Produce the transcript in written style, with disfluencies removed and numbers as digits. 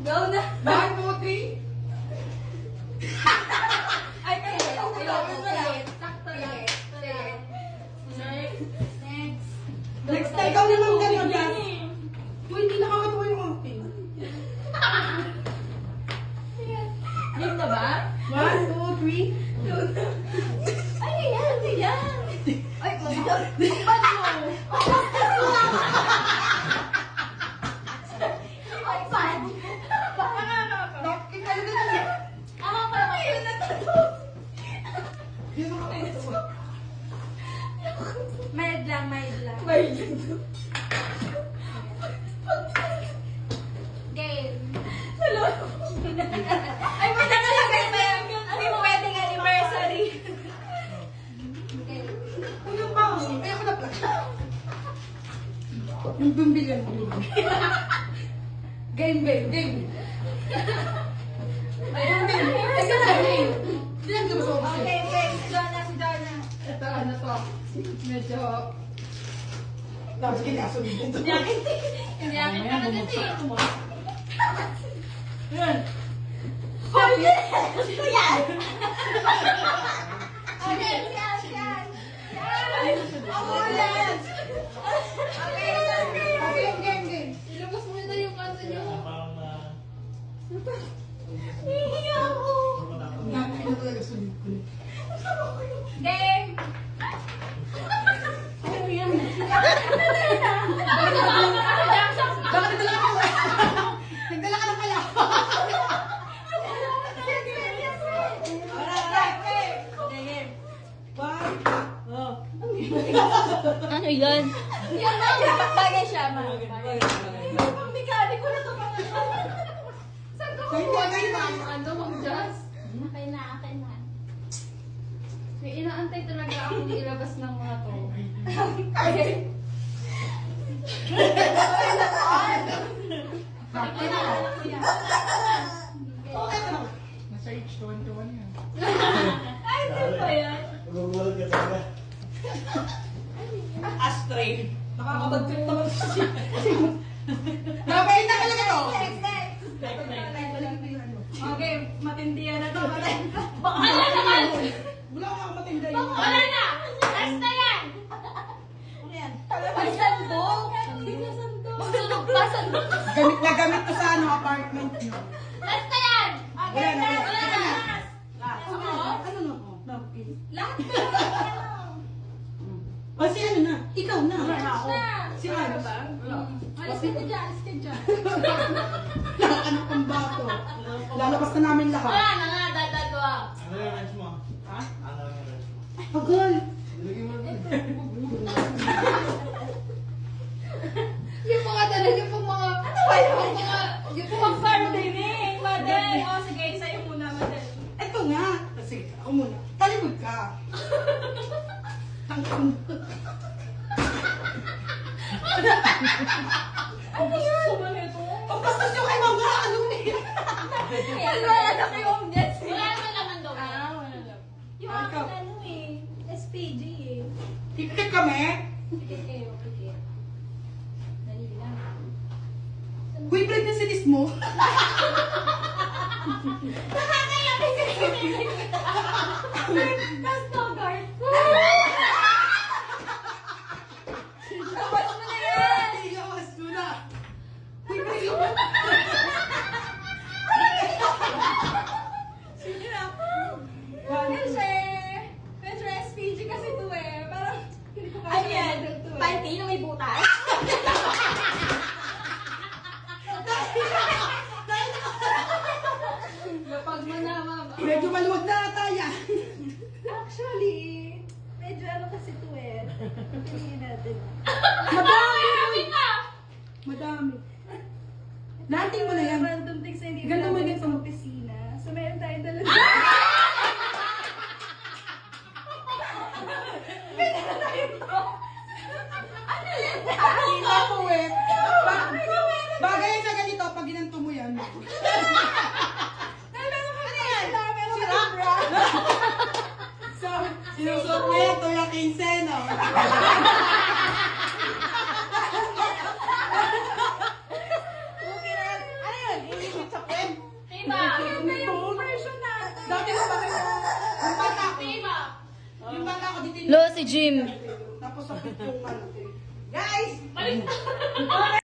Go na. 1, 2, 3. Ay, kayo. Sakto lang. Next time, ikaw naman gano'n yan. Uy, hindi nakakatawa yung akin. Game na ba? 1, 2, 3. Ay, yan. Yan. Ay, mabigat. Paano mo? Ay, paano? Ako pa naman. Ayun na to. Mild lang. Game. Ay, may nakalagay ba yan? Ay, wedding anniversary. Ano pa? Ay, ako na pala. Yung bumbilan. Game. Ayun, game. Diyan ka ba sa office? Okay, si Donna. Ito, ano to? Medyo... Tapos kinaso dito. Hindi akin ka na kasi. Yan. Hoy, ito yan. Okay, yan. Ako yan. Game. Ilabas mo na yung kanto nyo. Hihiya ako. Nakakita na talaga sulit ko. Game. Ano yan? Bakit nagdala ka? Nagdala ka ng kaya. Ano yan? Yan lang. Bagay siya, ma. Pang mekaniko na ito. Saan ka Kayo kukuha na, kayo na. ng ano, mag-just? Akin na. May inaantay talaga akong ilabas ng mga to. Bakit na? Okay na. Nasa H21 yan. Ay, di ba yan? Nagugulat ka talaga. Ashtray. Nakakabag-trip naman siya. Napay na talaga to. Okay, matindi yan na ito. Wala naman! Wala ka matinda yun. Wala na! Last na yan! May sandok. Magsunog pa sandok. Gamit na gamit to sa ano, apartment nyo. Last na yan! Wala na. Wala na! Ano na? Napkin. Lahat O si ano na? Ikaw na. Si ano? Alis ka dyan! Ano pang bato? Lalabas na namin lahat. Wala na nga, dadadwa. Ano yung range mo? Ha? Ano yung range mo? Pagol. Ilagay mo na. Yung mga dala, yung mga... Ano ba yun? Yung mga gardening, Madel. O, sige, sa'yo muna, Madel. Ito nga. Sige, ako muna. Talikod ka. Tangkong. Ano yun? Suman ito. Pagpastas nyo kay mama. Ano na yun? Yan, wala na kayong gets. Wala naman naman daw. Wala lang. Yung akin ano eh, SPG eh. Tiktik kami. Pikit kayo, pikit. Dali lang. Uy, pregnancy list mo. Tapos no guard. Tapos mo na yan. Iyawas mo na. Uy, pregnancy. Sige na. Medyo SPG kasi ito eh. Parang hindi ko Ano yan? model to eh. Panty na may butas? Napag mo na, mama. Medyo maluwag na ata yan. Actually, medyo ano kasi ito eh. Piliin natin. Madami. Madami. Nating mo na yan. Random things na hindi Ganda mo natin dito. sa opisina. So meron tayong dalawa. Kita po eh. Bagay sa ganito, pag ginanto mo yan. So, sinusot mo yan, tuya 15, no? Okay na yan. Ano yun? Ilimit sa Lo, si Jim. Tapos sakit yung ano. Guys!